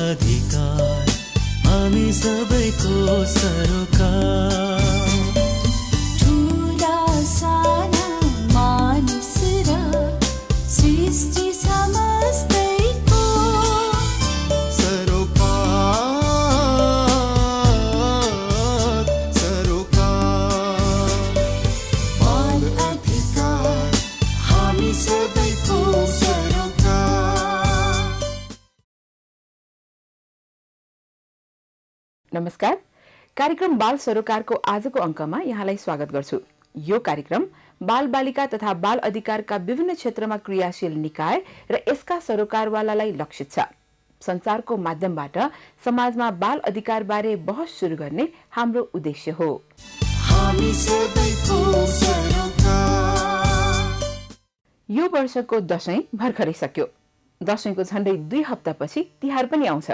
अधिकार हामी सबैको सरोकार ठुला साना मानिस र सृष्टि समस्तैको सरोकार बाल अधिकार हामी सबैको सरोकार। नमस्कार, कार्यक्रम बाल सरोकारको आजको अङ्कमा यहाँलाई स्वागत गर्छु। यो कार्यक्रम बाल बालिका तथा बाल अधिकारका विभिन्न क्षेत्रमा क्रियाशील निकाय र यसका सरोकारवालालाई लक्षित छ। संचारको माध्यमबाट समाजमा बाल अधिकार बारे बहस सुरु गर्ने हाम्रो उद्देश्य हो। हामी सबैको सरोकार। यो वर्षको दशैं भर्खरै सक्यो। दशैंको झण्डै 2 हप्तापछि तिहार पनि आउँछ।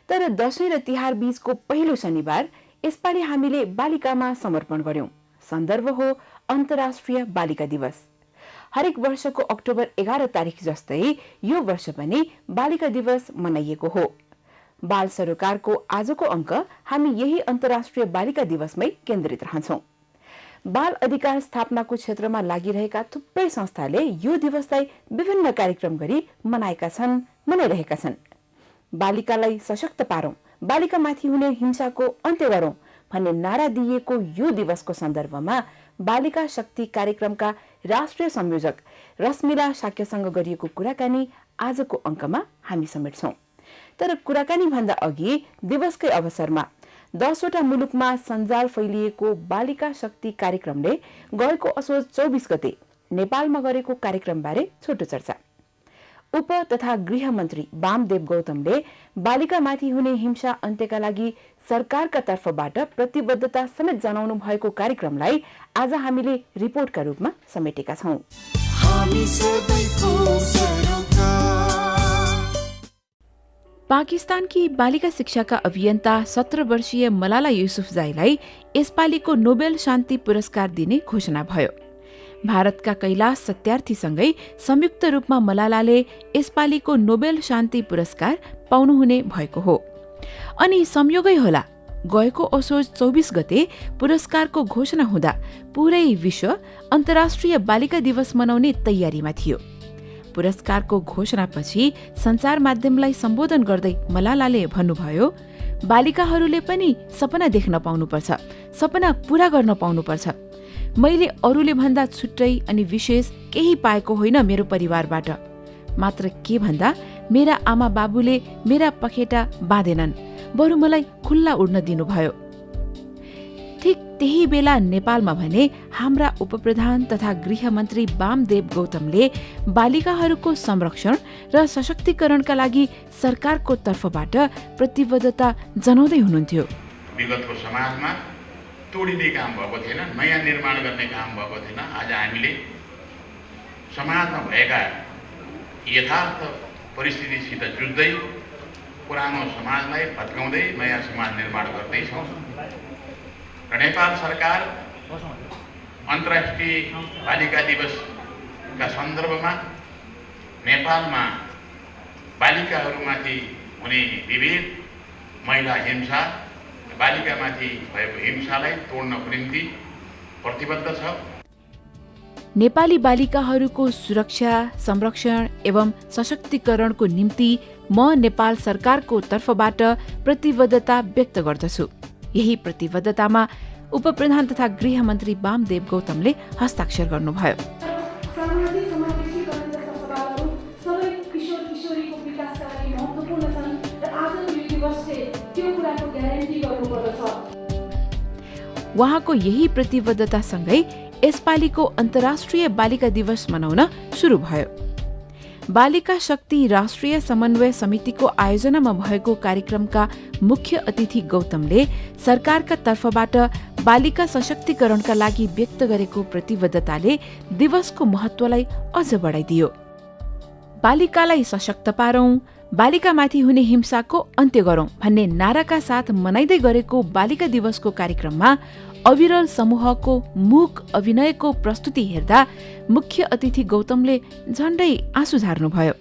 तर दशैं र तिहार बीचको पहिलो शनिबार यसपालि हामीले बालिकामा समर्पण गर्यौं। सन्दर्भ हो अन्तर्राष्ट्रिय बालिका दिवस। हरेक वर्षको अक्टोबर 11 तारिक जस्तै यो वर्ष पनि बालिका दिवस मनाइएको हो। बाल सरोकारको आजको अङ्क हामी यही अन्तर्राष्ट्रिय बालिका दिवसमै केन्द्रित रहन्छौं। बाल अधिकार स्थापनाको क्षेत्रमा लागिरहेका थुप्रै संस्थाले यो दिवसलाई विभिन्न कार्यक्रम गरी मनाइरहेका छन्। बालिकालाई सशक्त पारौं, बालिकामाथि हुने हिंसाको अन्त्य गरौं भन्ने नारा दिइएको यो दिवसको सन्दर्भमा बालिका शक्ति कार्यक्रमका राष्ट्रिय संयोजक रश्मिला शाक्यसँग गरिएको कुराकानी आजको अङ्कमा हामी समेट्छौं। तर कुराकानी भन्दा अघि दिवसकै अवसरमा 10 वटा मुलुकमा सञ्जाल फैलिएको बालिका शक्ति कार्यक्रमले गएको असोज 24 गते नेपालमा गरेको कार्यक्रमबारे छोटो चर्चा। उप तथा गृह मन्त्री वामदेव गौतमले बालिकामाथि हुने हिंसा अन्त्यका लागि सरकारका तर्फबाट प्रतिबद्धता समेत जनाउनु भएको कार्यक्रमलाई आज हामीले रिपोर्टका रूपमा समेटेका छौं। पाकिस्तानकी बालिका शिक्षाका अभियन्ता 17 वर्षीय मलाला युसुफजाईलाई यसपालिको नोबेल शान्ति पुरस्कार दिने घोषणा भयो। भारतका कैलाश सत्यार्थीसँगै संयुक्त रूपमा मलालाले यसपालिको नोबेल शान्ति पुरस्कार पाउनुहुने भएको हो। अनि संयोगै होला, गएको असोज 24 गते पुरस्कारको घोषणा हुँदा पुरै विश्व अन्तर्राष्ट्रिय बालिका दिवस मनाउने तयारीमा थियो। पुरस्कारको घोषणापछि सञ्चार माध्यमलाई सम्बोधन गर्दै मलालाले भन्नुभयो, बालिकाहरूले पनि सपना देख्न पाउनुपर्छ, सपना पूरा गर्न पाउनुपर्छ। मैले अरूले भन्दा छुट्टै अनि विशेष केही पाएको होइन मेरो परिवारबाट। मात्र के भन्दा मेरा आमा बाबुले मेरा पखेटा बाँधेनन्, बरु मलाई खुल्ला उड्न दिनुभयो। ठिक त्यही बेला नेपालमा भने हाम्रा उपप्रधान तथा गृहमन्त्री वामदेव गौतमले बालिकाहरूको संरक्षण र सशक्तिकरणका लागि सरकारको तर्फबाट प्रतिबद्धता जनाउँदै हुनुहुन्थ्यो। विगतको समाजमा तोडिने काम भएको थिएन, नयाँ निर्माण गर्ने काम भएको थिएन। आज हामीले समाजमा भएका यथार्थ परिस्थितिसित जुझ्दै पुरानो समाजलाई भत्काउँदै नयाँ समाज निर्माण गर्दैछौँ। र नेपाल सरकार अन्तर्राष्ट्रिय बालिका दिवसका सन्दर्भमा नेपालमा बालिकाहरूमाथि हुने विभेद, महिला हिंसा, बालिकामाथि भएको हिंसालाई तोड्नको निम्ति प्रतिबद्ध छ। नेपाली बालिकाहरूको सुरक्षा, संरक्षण एवं सशक्तिकरणको निम्ति म नेपाल सरकारको तर्फबाट प्रतिबद्धता व्यक्त गर्दछु। यही प्रतिबद्धतामा उपप्रधान तथा गृहमन्त्री वामदेव गौतमले हस्ताक्षर गर्नुभयो। उहाँको यही प्रतिबद्धतासँगै यसपालिको अन्तर्राष्ट्रिय बालिका दिवस मनाउन सुरु भयो। बालिका शक्ति राष्ट्रिय समन्वय समितिको आयोजनामा भएको कार्यक्रमका मुख्य अतिथि गौतमले सरकारका तर्फबाट बालिका सशक्तिकरणका लागि व्यक्त गरेको प्रतिबद्धताले दिवसको महत्त्वलाई अझ बढाइदियो। बालिकालाई सशक्त पारौं, बालिकामाथि हुने हिंसाको अन्त्य गरौं भन्ने नाराका साथ मनाइदै गरेको बालिका दिवसको कार्यक्रममा अविरल समूहको मूक अभिनयको प्रस्तुति हेर्दा मुख्य अतिथि गौतमले झण्डै आँसु झार्नुभयो।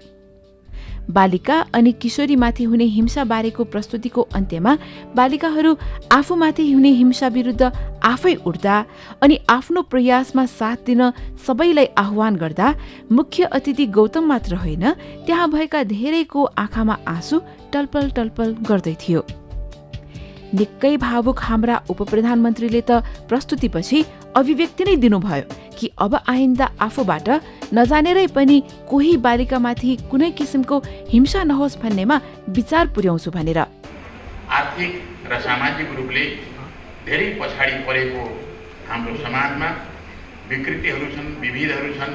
बालिका अनि किशोरीमाथि हुने हिंसा बारेको प्रस्तुतिको अन्त्यमा बालिकाहरू आफूमाथि हुने हिंसा विरुद्ध आफै उठ्दा अनि आफ्नो प्रयासमा साथ दिन सबैलाई आह्वान गर्दा मुख्य अतिथि गौतम मात्र होइन, त्यहाँ भएका धेरैको आँखामा आँसु टलपल टलपल गर्दै थियो। निकै भावुक हाम्रा उपप्रधानमन्त्रीले त प्रस्तुतिपछि अभिव्यक्ति नै दिनुभयो कि अब आइन्दा आफूबाट नजानेरै पनि कोही बालिकामाथि कुनै किसिमको हिंसा नहोस् भन्नेमा विचार पुर्याउँछु भनेर। आर्थिक र सामाजिक रूपले धेरै पछाडि परेको हाम्रो समाजमा विकृतिहरू छन्, विभेदहरू छन्।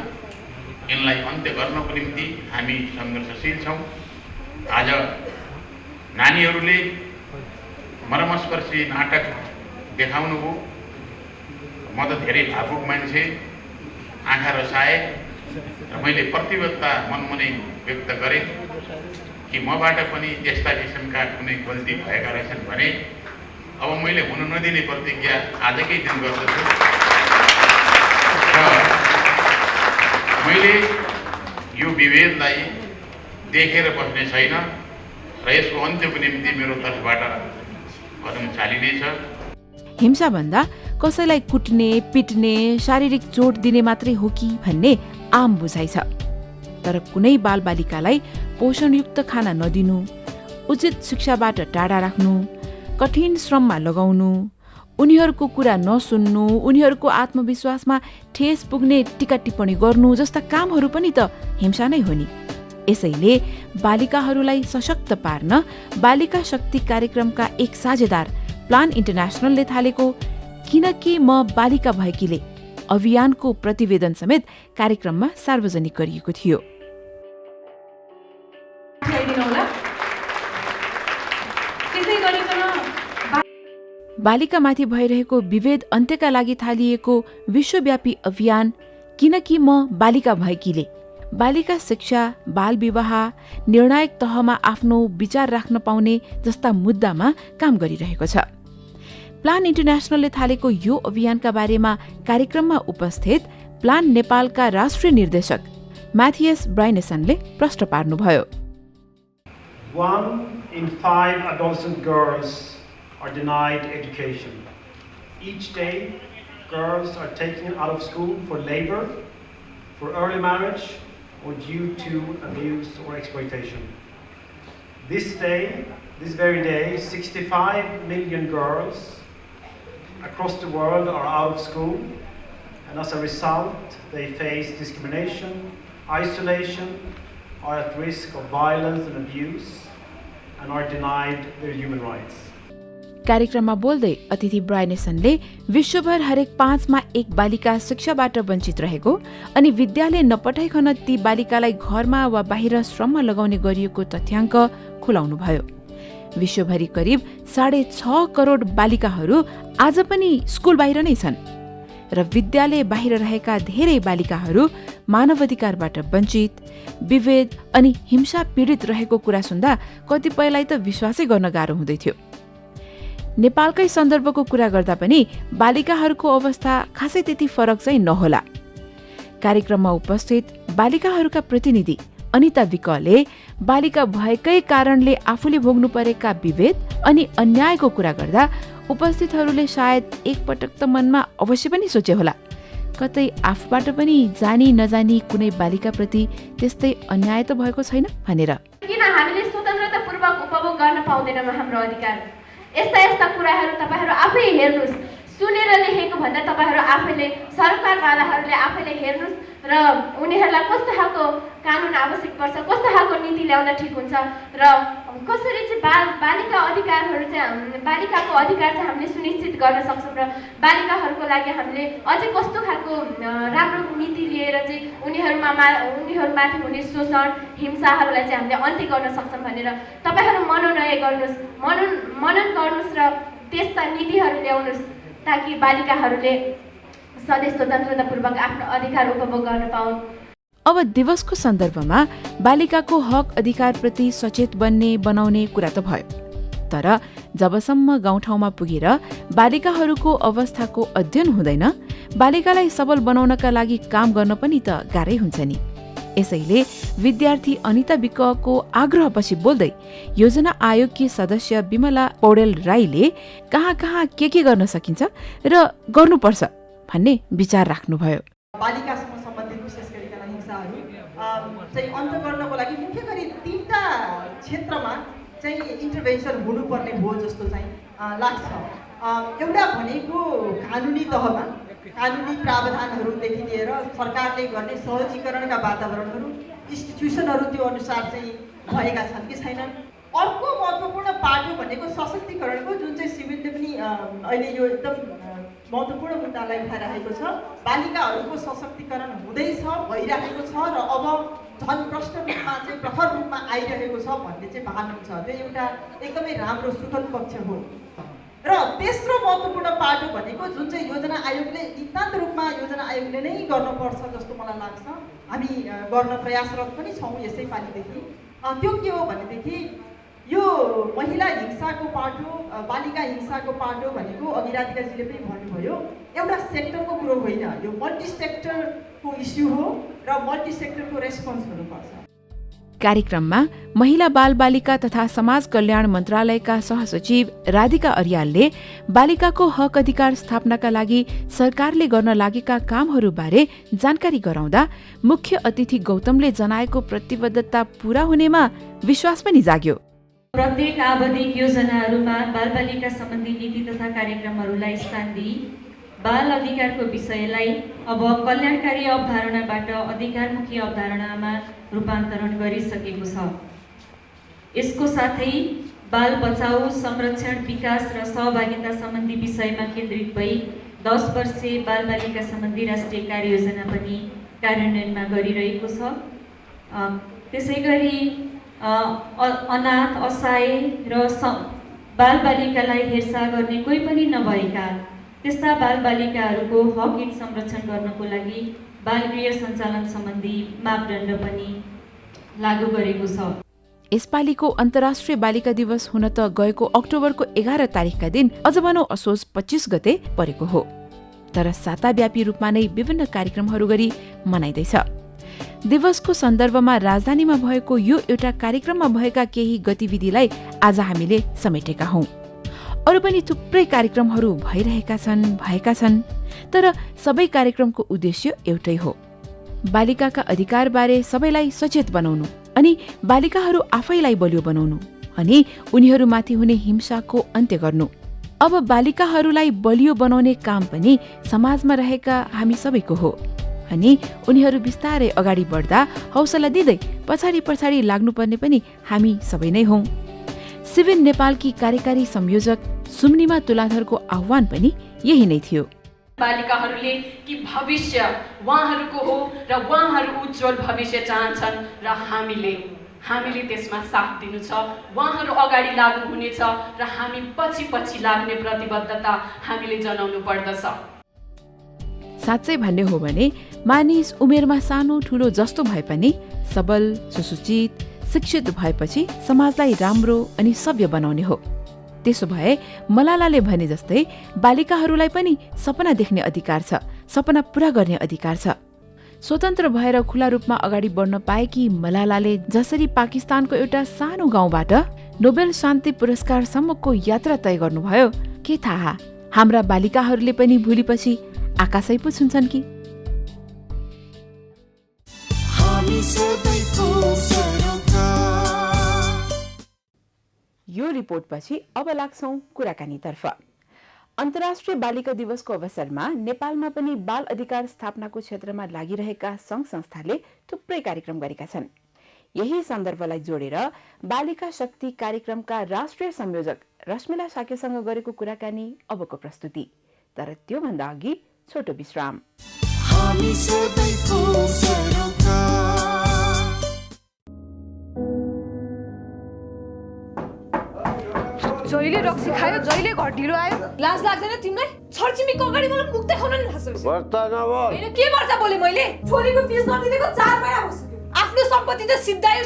यिनलाई अन्त्य गर्नको निम्ति हामी सङ्घर्षशील छौँ। आज नानीहरूले मर्मस्पर्शी नाटक देखाउनुभयो। म त धेरै भावुक मान्छे, आँखा रसाए र मैले प्रतिबद्धता मनमनै व्यक्त गरेँ कि मबाट पनि यस्ता किसिमका कुनै गल्ती भएका रहेछन् भने अब मैले हुन नदिने प्रतिज्ञा आजकै दिन गर्दछु र मैले यो विभेदलाई देखेर बस्ने छैन र यसको अन्त्यको निम्ति मेरो तर्फबाट कदम चालिनेछ। हिंसा भन्दा कसैलाई कुट्ने, पिट्ने, शारीरिक चोट दिने मात्रै हो कि भन्ने आम बुझाइ छ। तर कुनै बालबालिकालाई पोषणयुक्त खाना नदिनु, उचित शिक्षाबाट टाढा राख्नु, कठिन श्रममा लगाउनु, उनीहरूको कुरा नसुन्नु, उनीहरूको आत्मविश्वासमा ठेस पुग्ने टीका टिप्पणी गर्नु जस्ता कामहरू पनि त हिंसा नै हो नि। यसैले बालिकाहरूलाई सशक्त पार्न बालिका शक्ति कार्यक्रमका एक साझेदार प्लान इन्टरनेसनलले थालेको किनकि म बालिका भएकीले अभियानको प्रतिवेदन समेत कार्यक्रममा सार्वजनिक गरिएको थियो। बालिकामाथि भइरहेको विभेद अन्त्यका लागि थालिएको विश्वव्यापी अभियान किनकि म बालिका भएकीले बालिका शिक्षा, बाल विवाह, निर्णायक तहमा आफ्नो विचार राख्न पाउने जस्ता मुद्दामा काम गरिरहेको छ। प्लान इन्टरनेसनलले थालेको यो अभियानका बारेमा कार्यक्रममा उपस्थित प्लान नेपालका राष्ट्रिय निर्देशक म्याथियस ब्राइनेसनले प्रश्न पार्नुभयो। 1 in 5 adolescent girls are denied education. Each day, girls are taken out of school for labor, for early marriage, or due to abuse or exploitation. This very day, 65 million girls across the world are out of school, and as a result, they face discrimination, isolation, are at risk of violence and abuse, and are denied their human rights. कार्यक्रममा बोल्दै अतिथि ब्राइनेसनले विश्वभर हरेक 5 मा 1 बालिका शिक्षाबाट वञ्चित रहेको अनि विद्यालय नपठाइकन ती बालिकालाई घरमा वा बाहिर श्रममा लगाउने गरिएको तथ्याङ्क खुलाउनुभयो। विश्वभरि करिब 6.5 करोड बालिकाहरू आज पनि स्कुल बाहिर नै छन् र विद्यालय बाहिर रहेका धेरै बालिकाहरू मानवाधिकारबाट वञ्चित, विभेद अनि हिंसा पीडित रहेको कुरा सुन्दा कतिपयलाई त विश्वासै गर्न गाह्रो हुँदै थियो। नेपालकै सन्दर्भको कुरा गर्दा पनि बालिकाहरूको अवस्था खासै त्यति फरक चाहिँ नहोला। कार्यक्रममा उपस्थित बालिकाहरूका प्रतिनिधि अनिता विकले बालिका भएकै कारणले आफूले भोग्नु परेका विभेद अनि अन्यायको कुरा गर्दा उपस्थितहरूले सायद एकपटक त मनमा अवश्य पनि सोचे होला, कतै आफूबाट पनि जानी नजानी कुनै बालिकाप्रति त्यस्तै अन्याय त भएको छैन भनेर। किन हामीले स्वतन्त्रतापूर्वक उपभोग गर्न पाउँदैनौँ हाम्रो अधिकार? यस्ता यस्ता कुराहरू तपाईहरू आफै हेर्नुस्, सुनेर लेखेको भन्दा तपाईहरू आफैले सरकारवालाहरूले आफैले हेर्नुस् र उनीहरूलाई कस्तो खालको कानुन आवश्यक पर्छ, कस्तो खालको नीति ल्याउन ठिक हुन्छ र कसरी चाहिँ बालिका अधिकारहरू चाहिँ बालिकाको अधिकार चाहिँ हामीले सुनिश्चित गर्न सक्छौँ र बालिकाहरूको लागि हामीले अझै कस्तो खालको राम्रो नीति लिएर चाहिँ उनीहरूमाथि हुने शोषण हिंसाहरूलाई चाहिँ हामीले अन्त्य गर्न सक्छौँ भनेर तपाईहरू मनोनय गर्नुहोस्, मनन गर्नुहोस् र त्यस्ता नीतिहरू ल्याउनुहोस् ताकि बालिकाहरूले सधैँ स्वतन्त्रतापूर्वक आफ्नो अधिकार उपभोग गर्न पाउन्। अब दिवसको सन्दर्भमा बालिकाको हक अधिकारप्रति सचेत बनाउने कुरा त भयो, तर जबसम्म गाउँठाउँमा पुगेर बालिकाहरूको अवस्थाको अध्ययन हुँदैन, बालिकालाई सबल बनाउनका लागि काम गर्न पनि त गाह्रै हुन्छ नि। यसैले विद्यार्थी अनिता विकको आग्रहपछि बोल्दै योजना आयोगकी सदस्य विमला पौडेल राईले कहाँ के गर्न सकिन्छ र गर्नुपर्छ भन्ने विचार राख्नुभयो। बालिकासँग सम्बन्धित विशेष गरिकन हिंसाहरू चाहिँ अन्त गर्नको लागि मुख्य गरी 3टा क्षेत्रमा चाहिँ इन्टरभेन्सन हुनुपर्ने हो जस्तो चाहिँ लाग्छ। एउटा भनेको कानुनी तहमा कानुनी प्रावधानहरूदेखि लिएर सरकारले गर्ने सहजीकरणका वातावरणहरू इन्स्टिट्युसनहरू त्यो अनुसार चाहिँ भएका छन् कि छैनन्। अर्को महत्त्वपूर्ण पाटो भनेको सशक्तिकरणको, जुन चाहिँ सिभिलले पनि अहिले यो एकदम महत्त्वपूर्ण मुद्दालाई उठाइरहेको छ। बालिकाहरूको सशक्तिकरण हुँदैछ, भइरहेको छ र अब झन् प्रष्ट रूपमा चाहिँ प्रखर रूपमा आइरहेको छ भन्ने चाहिँ भान हुन्छ। त्यो एउटा एकदमै राम्रो सुखद पक्ष हो। र तेस्रो महत्त्वपूर्ण पाटो भनेको जुन चाहिँ योजना आयोगले नितान्त रूपमा योजना आयोगले नै गर्नुपर्छ जस्तो मलाई लाग्छ, हामी गर्न प्रयासरत पनि छौँ यसै पालिदेखि। त्यो के हो भनेदेखि यो महिला हिंसाको पाटो, बालिका हिंसाको पाटो भनेको अघि राधिकाजीले पनि भन्नुभयो, एउटा सेक्टरको कुरो होइन, यो मल्टी सेक्टरको इस्यु हो र मल्टी सेक्टरको रेस्पोन्स हुनुपर्छ। कार्यक्रममा महिला बाल बालिका तथा समाज कल्याण मन्त्रालयका सहसचिव राधिका अर्यालले बालिकाको हक अधिकार स्थापनाका लागि सरकारले गर्न लागेका कामहरूबारे जानकारी गराउँदा मुख्य अतिथि गौतमले जनाएको प्रतिबद्धता पूरा हुनेमा विश्वास पनि जाग्यो। प्रत्येक आवधिक योजनाहरूमा बालबालिका सम्बन्धी नीति तथा कार्यक्रमहरूलाई स्थान दिई बाल अधिकारको विषयलाई अब कल्याणकारी अवधारणाबाट अधिकारमुखी अवधारणामा रूपान्तरण गरिसकेको छ। यसको साथै बाल बचाउ, संरक्षण, विकास र सहभागिता सम्बन्धी विषयमा केन्द्रित भई 10 वर्षे बालबालिका सम्बन्धी राष्ट्रिय कार्ययोजना पनि कार्यान्वयनमा गरिरहेको छ। त्यसै गरी अनाथ, असहाय र बालबालिकालाई हेरचाह गर्ने कोही पनि नभएका त्यस्ता बालबालिकाहरूको हक हित संरक्षण गर्नको लागि बालगृह सञ्चालन सम्बन्धी मापदण्ड पनि लागू गरेको छ। यसपालिको अन्तर्राष्ट्रिय बालिका दिवस हुन त गएको अक्टोबरको 11 तारिकका दिन अझ भनौं असोज 25 गते परेको हो, तर साताव्यापी रूपमा नै विभिन्न कार्यक्रमहरू गरी मनाइँदैछ। दिवसको सन्दर्भमा राजधानीमा भएको यो एउटा कार्यक्रममा भएका केही गतिविधिलाई आज हामीले समेटेका हौं। अरू पनि थुप्रै कार्यक्रमहरू भएका छन्, तर सबै कार्यक्रमको उद्देश्य एउटै हो, बालिकाका अधिकारबारे सबैलाई सचेत बनाउनु अनि बालिकाहरू आफैलाई बलियो बनाउनु अनि उनीहरूमाथि हुने हिंसाको अन्त्य गर्नु। अब बालिकाहरूलाई बलियो बनाउने काम पनि समाजमा रहेका हामी सबैको हो अनि उनीहरू बिस्तारै अगाडि बढ्दा हौसला दिँदै पछाडि लाग्नुपर्ने पनि हामी सबै नै हौं। सिभिल नेपालकी कार्यकारी संयोजक सुम्निमा तुलाधरको आह्वान पनि यही नै थियो। बालिकाहरूले कि भविष्य उहाँहरूको हो र उहाँहरू उज्जवल भविष्य चाहन्छन् र हामीले त्यसमा साथ दिनु छ। उहाँहरू अगाडि लाग्नुहुनेछ र हामी पछि लाग्ने प्रतिबद्धता हामीले जनाउनु पर्दछ। साँच्चै भन्ने हो भने मानिस उमेरमा सानो ठुलो जस्तो भए पनि सबल, सुसूचित, शिक्षित भएपछि समाजलाई राम्रो अनि सभ्य बनाउने हो। त्यसो भए मलालाले भने जस्तै बालिकाहरूलाई पनि सपना देख्ने अधिकार छ, सपना पूरा गर्ने अधिकार छ। स्वतन्त्र भएर खुला रूपमा अगाडि बढ्न पाएकी मलालाले जसरी पाकिस्तानको एउटा सानो गाउँबाट नोबेल शान्ति पुरस्कारसम्मको यात्रा तय गर्नुभयो, के थाहा हाम्रा बालिकाहरूले पनि भोलिपछि आकाशै पो छुन्छन् कि। यो रिपोर्टपछि अब लाग्छौं कुराकानीतर्फ। अन्तर्राष्ट्रिय बालिका दिवसको अवसरमा नेपालमा पनि बाल अधिकार स्थापनाको क्षेत्रमा लागिरहेका संघ संस्थाले थुप्रै कार्यक्रम गरेका छन्। यही सन्दर्भलाई जोडेर बालिका शक्ति कार्यक्रमका राष्ट्रिय संयोजक रश्मिला साकेसँग गरेको कुराकानी अबको प्रस्तुति। तर त्योभन्दा अघि छोटो विश्राम। जहिले रक्सी खायो, जहिले घर ढिलो आयो, लाज लाग्दैन तिमीलाई? छरछिमेकीको अगाडि मलाई मुख देखाउन नि थाहा छ। वर्ता नभो। हैन के वर्ता बोले मैले? छोरीको फिस नदिएको 4 महिना भइसक्यो। आफ्नो सम्पत्ति त सिद्धायो,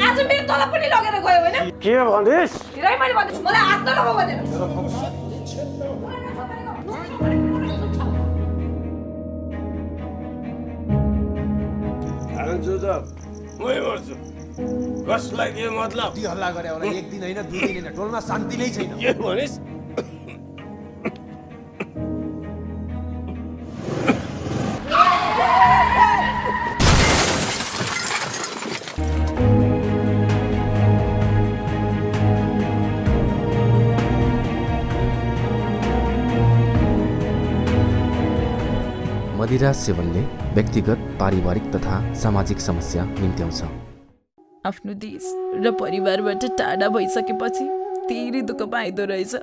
आज मेरो तलब पनि लगेर गयो हैन? के भनिस? हिरै मैले भन्छु, मलाई हात नलगाऊ भनेर। आन्छु त मै मर्छु कसलाई के मतलब ती हल्ला गरे होला एक दिन हैन दुई दिन हैन टोलमा शान्ति नै छैन के भनिस् मदिरा सेवनले व्यक्तिगत पारिवारिक तथा सामाजिक समस्या निम्त्याउँछ। आफ्नो देश र परिवारबाट टाढा भइसकेपछि धेरै दुःख पाइदो रहेछ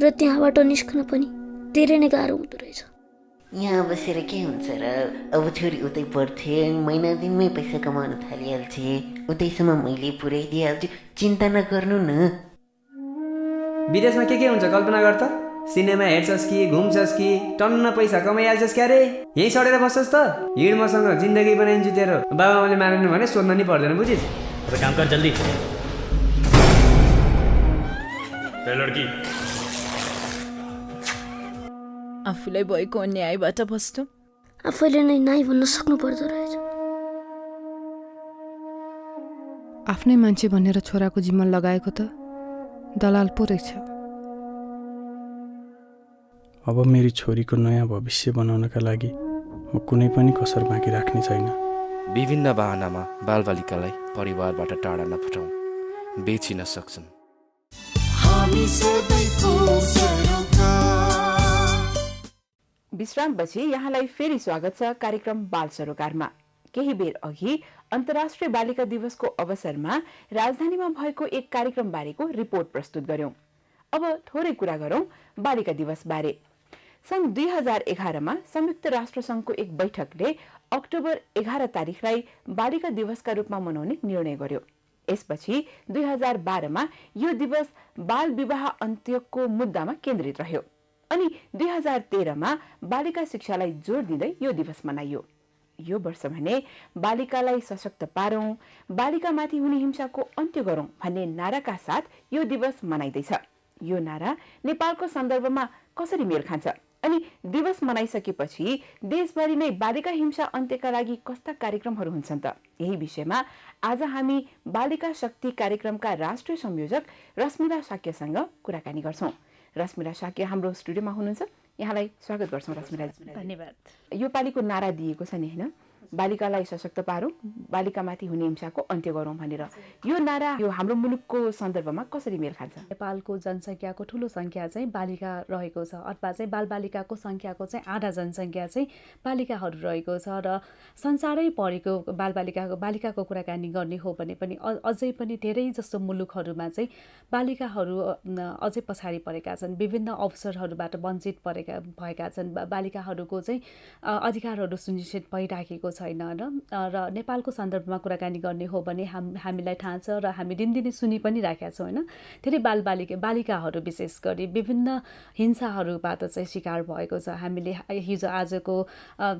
र त्यहाँबाट निस्कन पनि धेरै नै गाह्रो हुँदो रहेछ। यहाँ बसेर के हुन्छ र अब छोरी उतै पढ्थे महिना दिनमै पैसा कमाउन थालिहाल्छे उतैसम्म मैले पुर्याइदिइहाल्छु चिन्ता नगर्नु न। विदेशमा के हुन्छ कल्पना गर त सिनेमा हेर्छस् कि घुम्छस् कि टन्न पैसा कमाइहाल्छस् क्यारे यहीँ सडेर बस्छस् त हिँड मसँग जिन्दगी बनाइन्छु तेरो बाबाआमाले मानेन भने सोध्न नि पर्दैन बुझिस् अब काम कर जल्दी लड्की आफूलाई भएको अन्यायबाट बस्नु आफैले नै नाइ भन्न सक्नु पर्दो रहेछ। आफ्नै मान्छे भनेर छोराको जिम्मा लगाएको त दलाल पो रहेछ। अब मेरी छोरीको नयाँ भविष्य बनाउनका लागि म कुनै पनि कसर बाँकी राख्ने छैन। विभिन्न बहानामा बालबालिकालाई परिवारबाट टाढा नपठाउँ बेचिन सक्छन्। विश्रामपछि यहाँलाई फेरि स्वागत छ कार्यक्रम बाल सरोकारमा। केही बेर अघि अन्तर्राष्ट्रिय बालिका दिवसको अवसरमा राजधानीमा भएको एक कार्यक्रम बारेको रिपोर्ट प्रस्तुत गर्यौं। अब थोरै कुरा गरौं बालिका दिवस बारे। सन् 2011मा संयुक्त राष्ट्र संघको एक बैठकले अक्टोबर 11 तारिखलाई बालिका दिवसका रूपमा मनाउने निर्णय गर्यो। यसपछि 2012मा यो दिवस बाल विवाह अन्त्यको मुद्दामा केन्द्रित रह्यो अनि 2013मा बालिका शिक्षालाई जोड दिँदै यो दिवस मनाइयो। यो वर्ष भने बालिकालाई सशक्त पारौं, बालिकामाथि हुने हिंसाको अन्त्य गरौं भन्ने नाराका साथ यो दिवस मनाइदैछ। यो नारा नेपालको सन्दर्भमा कसरी मेल खान्छ अनि दिवस मनाइसकेपछि देशभरि नै बालिका हिंसा अन्त्यका लागि कस्ता कार्यक्रमहरू हुन्छन् त? यही विषयमा आज हामी बालिका शक्ति कार्यक्रमका राष्ट्रिय संयोजक रश्मिला शाक्यसँग कुराकानी गर्छौं। रश्मिला शाक्य हाम्रो स्टुडियोमा हुनुहुन्छ, यहाँलाई स्वागत गर्छौं। रश्मिला, धन्यवाद। यो पालिको नारा दिएको छ नि हैन, बालिकालाई सशक्त पारौं, बालिकामाथि हुने हिंसाको अन्त्य गरौं भनेर। यो नारा यो हाम्रो मुलुकको सन्दर्भमा कसरी मेल खान्छ? नेपालको जनसङ्ख्याको ठूलो संख्या चाहिँ बालिका रहेको छ अथवा चाहिँ बालबालिकाको संख्याको चाहिँ आधा जनसङ्ख्या चाहिँ बालिकाहरू रहेको छ र संसारै पढेको बालिकाको कुराकानी गर्ने हो भने पनि अझै पनि धेरै जस्तो मुलुकहरूमा चाहिँ बालिकाहरू अझै पछाडि परेका छन्। विभिन्न अवसरहरूबाट वञ्चित भएका छन्। बालिकाहरूको चाहिँ अधिकारहरू सुनिश्चित भइराखेको छैन र नेपालको सन्दर्भमा कुराकानी गर्ने हो भने हामीलाई थाहा छ र हामी दिनदिनै सुनि पनि राखेका छौँ होइन। धेरै बालिकाहरू विशेष गरी विभिन्न हिंसाहरूबाट चाहिँ शिकार भएको छ। हामीले हिजो आजको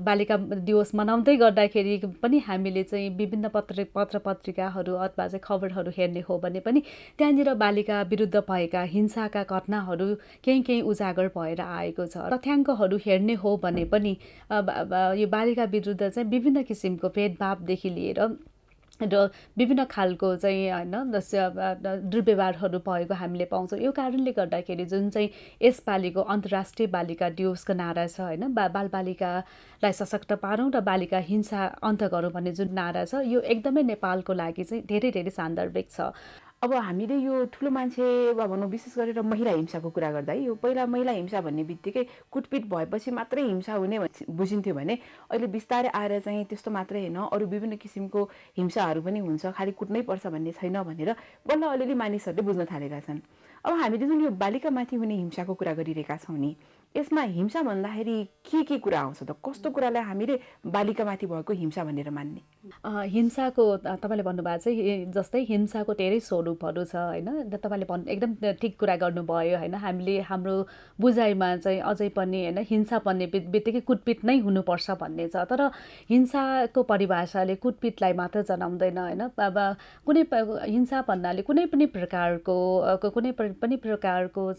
बालिका दिवस मनाउँदै गर्दाखेरि पनि हामीले चाहिँ विभिन्न पत्र पत्रिकाहरू अथवा चाहिँ खबरहरू हेर्ने हो भने पनि त्यहाँनिर बालिका विरुद्ध भएका हिंसाका घटनाहरू केही उजागर भएर आएको छ। तथ्याङ्कहरू हेर्ने हो भने पनि यो बालिका विरुद्ध चाहिँ विभिन्न किसिमको भेदभावदेखि लिएर र विभिन्न खालको चाहिँ होइन दुर्व्यवहारहरू भएको हामीले पाउँछौँ। यो कारणले गर्दाखेरि जुन चाहिँ यसपालिको अन्तर्राष्ट्रिय बालिका दिवसको नारा छ होइन, बालबालिकालाई सशक्त पारौँ र बालिका हिंसा अन्त्य गरौँ भन्ने जुन नारा छ, यो एकदमै नेपालको लागि चाहिँ धेरै धेरै सान्दर्भिक छ। अब हामीले यो ठुलो मान्छे वा भनौँ विशेष गरेर महिला हिंसाको कुरा गर्दा यो पहिला महिला हिंसा भन्ने बित्तिकै कुटपिट भएपछि मात्रै हिंसा हुने बुझिन्थ्यो भने अहिले बिस्तारै आएर चाहिँ त्यस्तो मात्रै होइन, अरू विभिन्न किसिमको हिंसाहरू पनि हुन्छ, खालि कुट्नै पर्छ भन्ने छैन भनेर बल्ल अलिअलि मानिसहरूले बुझ्न थालेका छन्। अब हामीले जुन यो बालिकामाथि हुने हिंसाको कुरा गरिरहेका छौँ नि, यसमा हिंसा भन्दाखेरि के कुरा आउँछ त? कस्तो कुरालाई हामीले बालिकामाथि भएको हिंसा भनेर मान्ने? हिंसाको तपाईँले भन्नुभएको चाहिँ जस्तै हिंसाको धेरै स्वरूपहरू छ होइन। तपाईँले एकदम ठिक कुरा गर्नुभयो होइन। हामीले हाम्रो बुझाइमा चाहिँ अझै पनि होइन हिंसा भन्ने बित्तिकै कुटपिट नै हुनुपर्छ भन्ने छ, तर हिंसाको परिभाषाले कुटपिटलाई मात्र जनाउँदैन होइन। कुनै हिंसा भन्नाले कुनै पनि प्रकारको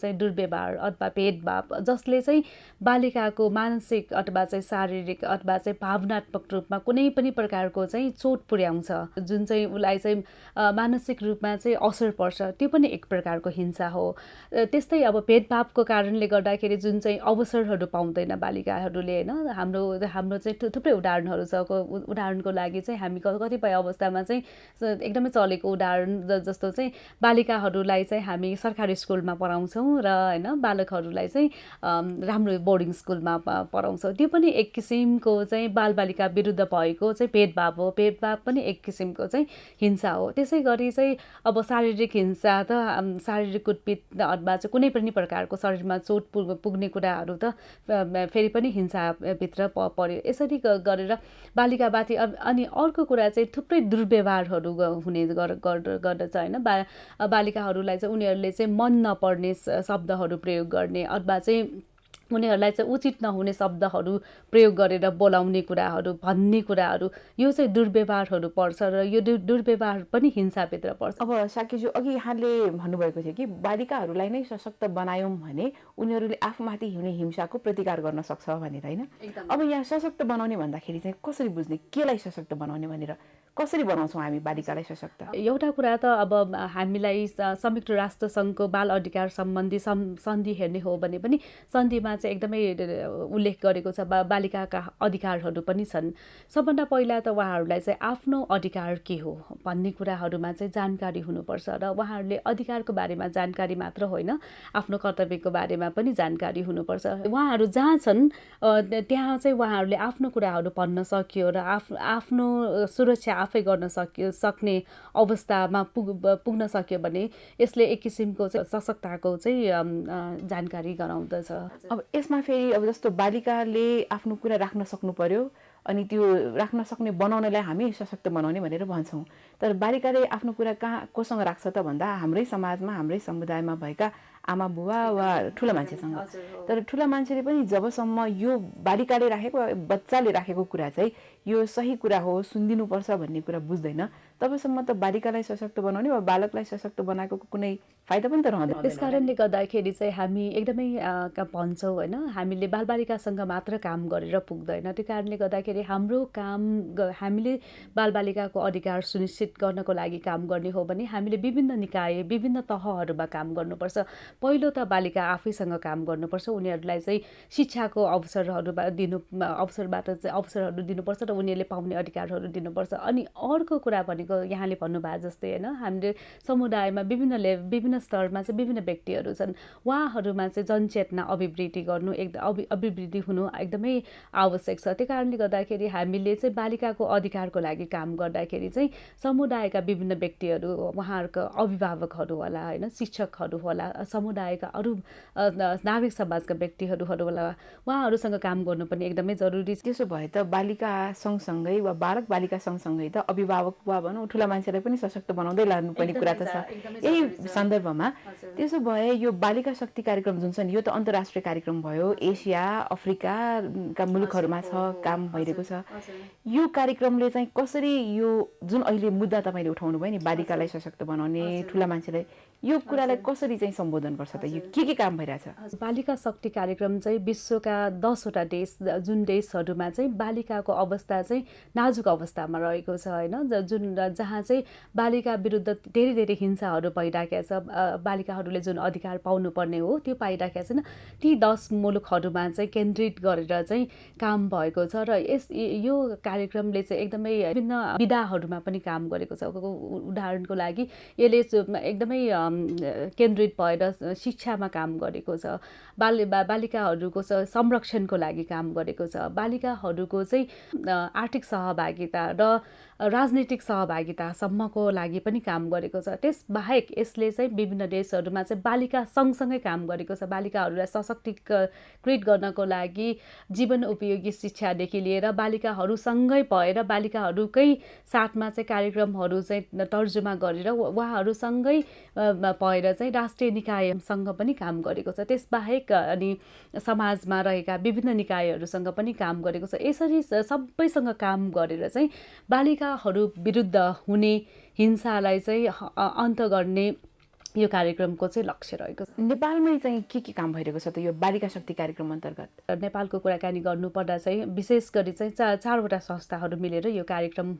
चाहिँ दुर्व्यवहार अथवा भेदभाव जसले चाहिँ बालिकाको मानसिक अथवा चाहिँ शारीरिक अथवा चाहिँ भावनात्मक रूपमा कुनै पनि प्रकारको चाहिँ चोट पुर्याउँछ, जुन चाहिँ उसलाई चाहिँ मानसिक रूपमा चाहिँ असर पर्छ, त्यो पनि एक प्रकारको हिंसा हो। त्यस्तै अब भेदभावको कारणले गर्दाखेरि जुन चाहिँ अवसरहरू पाउँदैन बालिकाहरूले होइन, हाम्रो चाहिँ थुप्रै उदाहरणहरू छ। उदाहरणको लागि चाहिँ हामी कतिपय अवस्थामा चाहिँ एकदमै चलेको उदाहरण जस्तो चाहिँ बालिकाहरूलाई चाहिँ हामी सरकारी स्कुलमा पढाउँछौँ र होइन बालकहरूलाई चाहिँ राम्रो बोर्डिङ स्कुलमा पढाउँछौँ। त्यो पनि एक किसिमको चाहिँ बालबालिका विरुद्ध भएको चाहिँ भेदभाव हो। भेदभाव पनि एक किसिमको चाहिँ हिंसा हो। त्यसै गरी चाहिँ अब शारीरिक हिंसा त शारीरिक कुटपिट अथवा चाहिँ कुनै पनि प्रकारको शरीरमा चोट पुग्ने कुराहरू त फेरि पनि हिंसाभित्र पर्यो। यसरी गरेर बालिकामाथि अनि अर्को कुरा चाहिँ थुप्रै दुर्व्यवहारहरू हुने गर्दछ होइन। बालिकाहरूलाई चाहिँ उनीहरूले चाहिँ मन नपर्ने शब्दहरू प्रयोग गर्ने अथवा चाहिँ उनीहरूलाई चाहिँ उचित नहुने शब्दहरू प्रयोग गरेर बोलाउने कुराहरू भन्ने कुराहरू, यो चाहिँ दुर्व्यवहारहरू पर्छ र यो दुर्व्यवहार पनि हिंसाभित्र पर्छ। अब साकेज्यू अघि यहाँले भन्नुभएको थियो कि बालिकाहरूलाई नै सशक्त बनायौँ भने उनीहरूले आफूमाथि हुने हिंसाको प्रतिकार गर्न सक्छ भनेर होइन। अब यहाँ सशक्त बनाउने भन्दाखेरि चाहिँ कसरी बुझ्ने, केलाई सशक्त बनाउने भनेर कसरी बनाउँछौँ हामी बालिकालाई सशक्त? एउटा कुरा त अब हामीलाई संयुक्त राष्ट्र सङ्घको बाल अधिकार सम्बन्धी सन्धि हेर्ने हो भने पनि सन्धिमा चाहिँ एकदमै उल्लेख गरेको छ बालिकाका अधिकारहरू पनि छन्। सबभन्दा पहिला त उहाँहरूलाई चाहिँ आफ्नो अधिकार के हो भन्ने कुराहरूमा चाहिँ जानकारी हुनुपर्छ र उहाँहरूले अधिकारको बारेमा जानकारी मात्र होइन, आफ्नो कर्तव्यको बारेमा पनि जानकारी हुनुपर्छ। उहाँहरू जहाँ छन् त्यहाँ चाहिँ उहाँहरूले आफ्नो कुराहरू भन्न सक्यो र आफ्नो सुरक्षा आफै गर्न सक्ने अवस्थामा पुग्न सक्यो भने यसले एक किसिमको सशक्तताको चाहिँ जानकारी गराउँदछ। अब यसमा फेरि अब जस्तो बालिकाले आफ्नो कुरा राख्न सक्नु पर्यो अनि त्यो राख्न सक्ने बनाउनलाई हामी सशक्त बनाउने भनेर भन्छौँ। तर बालिकाले आफ्नो कुरा कहाँ कोसँग राख्छ त भन्दा हाम्रै समाजमा हाम्रै समुदायमा भएका आमा बुवा वा ठुला मान्छेसँग। तर ठुला मान्छेले पनि जबसम्म यो बालिकाले राखेको बच्चाले राखेको कुरा चाहिँ यो सही कुरा हो सुनिदिनुपर्छ भन्ने कुरा बुझ्दैन, तबसम्म त बालिकालाई सशक्त बनाउने वा बालकलाई सशक्त बनाएको कुनै फाइदा पनि त रहँदैन। त्यस कारणले गर्दाखेरि चाहिँ हामी एकदमै भन्छौँ होइन, हामीले बालबालिकासँग मात्र काम गरेर पुग्दैन। त्यो कारणले गर्दाखेरि हाम्रो काम हामीले बालबालिकाको अधिकार सुनिश्चित गर्नको लागि काम गर्ने हो भने हामीले विभिन्न निकाय विभिन्न तहहरूमा काम गर्नुपर्छ। पहिलो त बालिका आफैसँग काम गर्नुपर्छ, उनीहरूलाई चाहिँ शिक्षाको अवसरहरू दिनुपर्छ र उनीहरूले पाउने अधिकारहरू दिनुपर्छ। अनि अर्को कुरा भनेको यहाँले भन्नुभयो जस्तै होइन, हामीले समुदायमा विभिन्न स्तरमा चाहिँ विभिन्न व्यक्तिहरू छन्, उहाँहरूमा चाहिँ जनचेतना अभिवृद्धि हुनु एकदमै आवश्यक छ। त्यो कारणले गर्दाखेरि हामीले चाहिँ बालिकाको अधिकारको लागि काम गर्दाखेरि चाहिँ समुदायका विभिन्न व्यक्तिहरू, उहाँहरूको अभिभावकहरू होला होइन, शिक्षकहरू होला, समुदायका अरू नागरिक समाजका व्यक्तिहरू होला, उहाँहरूसँग काम गर्नु पनि एकदमै जरुरी छ। त्यसो भए त बालिका सँगसँगै वा बालक बालिका सँगसँगै त अभिभावक वा भनौँ ठुला मान्छेलाई पनि सशक्त बनाउँदै लानुपर्ने कुरा त छ। यही सन्दर्भमा त्यसो भए यो बालिका शक्ति कार्यक्रम जुन छ नि, यो त अन्तर्राष्ट्रिय कार्यक्रम भयो, एसिया अफ्रिकाका मुलुकहरूमा छ काम भइरहेको छ। यो कार्यक्रमले चाहिँ कसरी यो जुन अहिले मुद्दा तपाईँले उठाउनु भयो नि बालिकालाई सशक्त बनाउने, ठुला मान्छेलाई, यो कुरालाई कसरी चाहिँ सम्बोधन गर्छ त? यो के काम भइरहेछ? बालिका शक्ति कार्यक्रम चाहिँ विश्वका 10 वटा देश, जुन देशहरूमा चाहिँ बालिकाको अवस्था चाहिँ नाजुक अवस्थामा रहेको छ होइन, जहाँ चाहिँ बालिका विरुद्ध धेरै हिंसाहरू भइरहेका छ, बालिकाहरूले जुन अधिकार पाउनुपर्ने हो त्यो पाइरहेका छैन, ती 10 मुलुकहरूमा चाहिँ केन्द्रित गरेर चाहिँ काम भएको छ। र यो कार्यक्रमले चाहिँ एकदमै विभिन्न विधाहरूमा पनि काम गरेको छ। उदाहरणको लागि यसले एकदमै केन्द्रित भएर शिक्षामा काम गरेको छ, बालिकाहरूको संरक्षणको लागि काम गरेको छ, बालिकाहरूको चाहिँ आर्थिक सहभागिता र राजनीतिक सहभागितासम्मको लागि पनि काम गरेको छ। त्यसबाहेक यसले चाहिँ विभिन्न देशहरूमा चाहिँ बालिका सँगसँगै काम गरेको छ। बालिकाहरूलाई सशक्तिकृत गर्नको लागि जीवन उपयोगी शिक्षादेखि लिएर बालिकाहरूसँगै भएर बालिकाहरूकै साथमा चाहिँ कार्यक्रमहरू चाहिँ तर्जुमा गरेर उहाँहरूसँगै भएर चाहिँ राष्ट्रिय निकायसँग पनि काम गरेको छ। त्यसबाहेक अनि समाजमा रहेका विभिन्न निकायहरूसँग पनि काम गरेको छ। यसरी सबैसँग काम गरेर चाहिँ बालिकाहरू विरुद्ध हुने हिंसालाई चाहिँ अन्त गर्ने यो कार्यक्रमको चाहिँ लक्ष्य रहेको छ। नेपालमै चाहिँ के काम भइरहेको छ त यो बालिका शक्ति कार्यक्रम अन्तर्गत? नेपालको कुराकानी गर्नुपर्दा चाहिँ विशेष गरी चाहिँ चारवटा संस्थाहरू मिलेर यो कार्यक्रम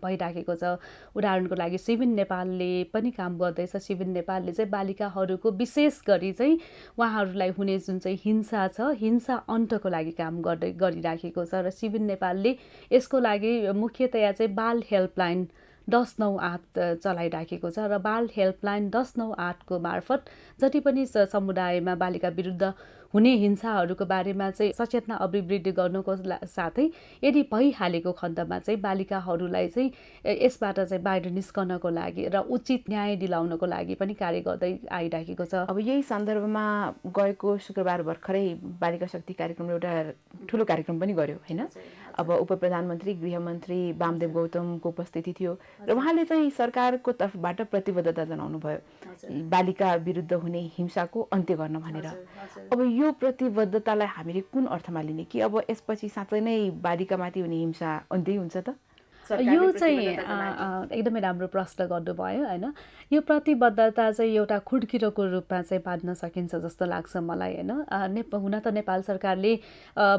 भइराखेको छ। उदाहरणको लागि सिविन नेपालले पनि काम गर्दैछ। सिविन नेपालले चाहिँ बालिकाहरूको विशेष गरी चाहिँ उहाँहरूलाई हुने जुन चाहिँ हिंसा छ, हिंसा अन्तको लागि काम गरिराखेको छ र सिविन नेपालले यसको लागि मुख्यतया चाहिँ बाल हेल्पलाइन 1098 चलाइराखेको छ र बाल हेल्पलाइन 1098 को मार्फत जति पनि समुदायमा बालिका विरुद्ध हुने हिंसाहरूको बारेमा चाहिँ सचेतना अभिवृद्धि गर्नुको साथै यदि भइहालेको खण्डमा चाहिँ बालिकाहरूलाई चाहिँ यसबाट चाहिँ बाहिर निस्कनको लागि र उचित न्याय दिलाउनको लागि पनि कार्य गर्दै आइराखेको छ। अब यही सन्दर्भमा गएको शुक्रबार भर्खरै बालिका शक्ति कार्यक्रम एउटा ठुलो कार्यक्रम पनि गर्यो हैन? अब उप प्रधानमन्त्री गृहमन्त्री वामदेव गौतमको उपस्थिति थियो र उहाँले चाहिँ सरकारको तर्फबाट प्रतिबद्धता जनाउनु भयो बालिका विरुद्ध हुने हिंसाको अन्त्य गर्न भनेर। अब यो प्रतिबद्धतालाई हामीले कुन अर्थमा लिने कि अब यसपछि साँच्चै नै बालिकामाथि हुने हिंसा अन्त्य हुन्छ त? यो चाहिँ एकदमै राम्रो प्रश्न गर्नुभयो हैन? यो प्रतिबद्धता चाहिँ एउटा खुड्किलोको रूपमा चाहिँ बाँध्न सकिन्छ जस्तो लाग्छ मलाई हैन? हुन त नेपाल सरकारले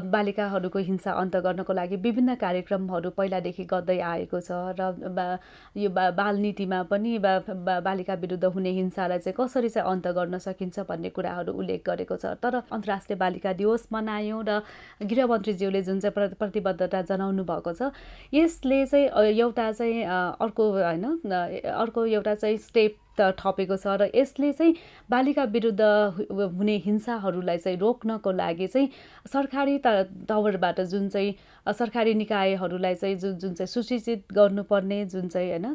बालिकाहरूको हिंसा अन्त्य गर्नको लागि विभिन्न कार्यक्रमहरू पहिलादेखि गर्दै आएको छ र यो बाल नीतिमा पनि बालिका विरुद्ध हुने हिंसालाई चाहिँ कसरी चाहिँ अन्त्य गर्न सकिन्छ भन्ने कुराहरू उल्लेख गरेको छ। तर अन्तर्राष्ट्रिय बालिका दिवस मनायौँ र गृहमन्त्रीज्यूले जुन चाहिँ प्रतिबद्धता जनाउनु भएको छ यसले चाहिँ एउटा चाहिँ अर्को हैन अर्को एउटा चाहिँ स्टेप थपेको छ र यसले चाहिँ बालिका विरुद्ध हुने हिंसाहरूलाई चाहिँ रोक्नको लागि चाहिँ सरकारी तवरबाट जुन चाहिँ सरकारी निकायहरूलाई चाहिँ जुन चाहिँ सुसूचित गर्नुपर्ने जुन चाहिँ हैन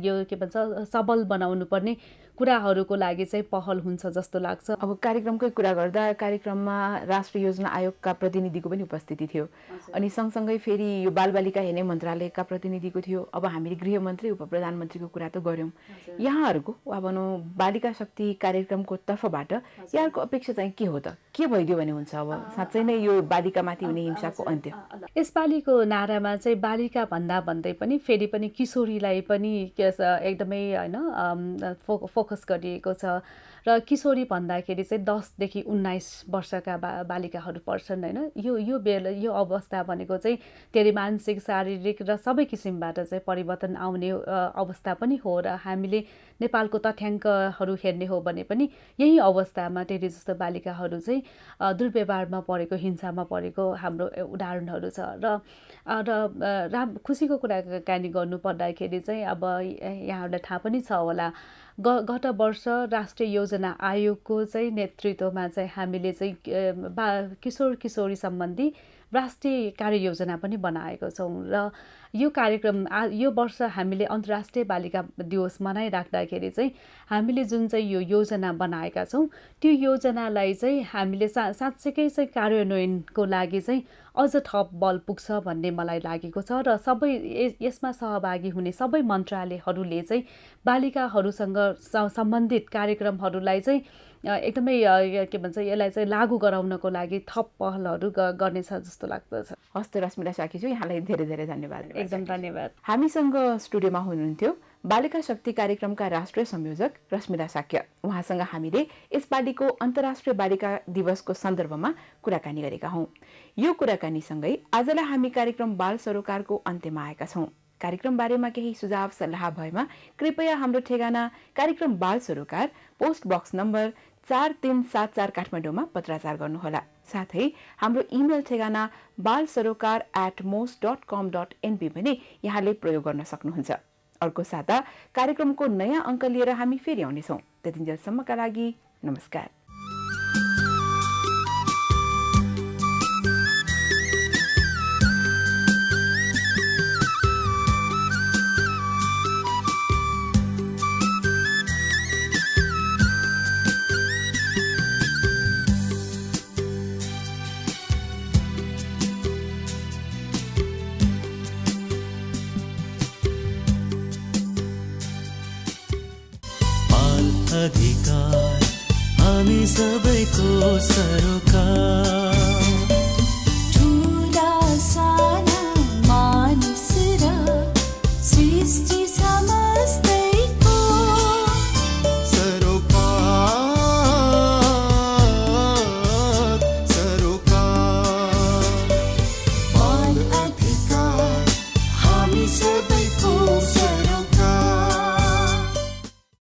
यो के भन्छ सबल बनाउनु पर्ने कुराहरूको लागि चाहिँ पहल हुन्छ जस्तो लाग्छ। अब कार्यक्रमकै कुरा गर्दा कार्यक्रममा राष्ट्रिय योजना आयोगका प्रतिनिधिको पनि उपस्थिति थियो अनि सँगसँगै फेरि यो बालबालिका हेर्ने मन्त्रालयका प्रतिनिधिको थियो। अब हामीले गृहमन्त्री उप प्रधानमन्त्रीको कुरा त गर्यौँ। यहाँहरूको वा भनौँ बालिका शक्ति कार्यक्रमको तर्फबाट यहाँहरूको अपेक्षा चाहिँ के हो त? के भइदियो भने हुन्छ अब साँच्चै नै यो बालिकामाथि हुने हिंसाको अन्त्य? यसपालिको नारामा चाहिँ बालिका भन्दै पनि फेरि पनि किशोरीलाई पनि एकदमै हैन फोकस गरिएको छ र किशोरी भन्दाखेरि चाहिँ 10 देखि 19 वर्षका बालिकाहरू पर्छन् हैन? यो अवस्था भनेको चाहिँ धेरै मानसिक शारीरिक र सबै किसिमबाट चाहिँ परिवर्तन आउने अवस्था पनि हो र हामीले नेपालको तथ्याङ्कहरू हेर्ने हो भने पनि यही अवस्थामा धेरै जस्तो बालिकाहरू चाहिँ दुर्व्यवहारमा परेको हिंसामा परेको हाम्रो उदाहरणहरू छ र खुसीको कुराकानी गर्नु पर्दाखेरि चाहिँ अब यहाँहरूलाई थाहा पनि छ होला गत वर्ष राष्ट्रिय योजना आयोगको चाहिँ नेतृत्वमा चाहिँ हामीले चाहिँ किशोर किशोरी सम्बन्धी राष्ट्रिय कार्ययोजना पनि बनाएको छौँ र यो कार्यक्रम यो वर्ष हामीले अन्तर्राष्ट्रिय बालिका दिवस मनाइराख्दाखेरि चाहिँ हामीले जुन चाहिँ यो योजना बनाएका छौँ त्यो योजनालाई चाहिँ हामीले साँच्चैकै चाहिँ कार्यान्वयनको लागि चाहिँ अझ थप बल पुग्छ भन्ने मलाई लागेको छ र सबै यसमा सहभागी हुने सबै मन्त्रालयहरूले चाहिँ बालिकाहरूसँग सम्बन्धित कार्यक्रमहरूलाई चाहिँ एकदमै के भन्छ यसलाई चाहिँ लागू गराउनको लागि थप पहलहरू गर्नेछ जस्तो लाग्दछ। हस्त रश्मिला साकीज्यू, यहाँलाई धेरै धेरै धन्यवाद। एकदम धन्यवाद। हामीसँग स्टुडियोमा हुनुहुन्थ्यो बालिका शक्ति कार्यक्रमका राष्ट्रिय संयोजक रश्मिला साक्य। उहाँसँग हामीले यसपालिको अन्तर्राष्ट्रिय बालिका दिवसको सन्दर्भमा कुराकानी गरेका हौँ। यो कुराकानीसँगै आजलाई हामी कार्यक्रम बाल सरोकारको अन्त्यमा आएका छौँ। कार्यक्रम बारेमा केही सुझाव सल्लाह भएमा कृपया हाम्रो ठेगाना कार्यक्रम बाल सरोकार पोस्ट बक्स नम्बर 4374 काठमाडौँमा पत्राचार गर्नुहोला। साथै हाम्रो इमेल ठेगाना balsarokar@mos.com.np पनि यहाँले प्रयोग गर्न सक्नुहुन्छ। अर्को साता कार्यक्रमको नयाँ अङ्क लिएर हामी फेरि आउनेछौँ। त्यतिन्जेलसम्मका लागि नमस्कार। अधिकार हामी सबैको सरोकार। ठुला साना मानिस र सृष्टि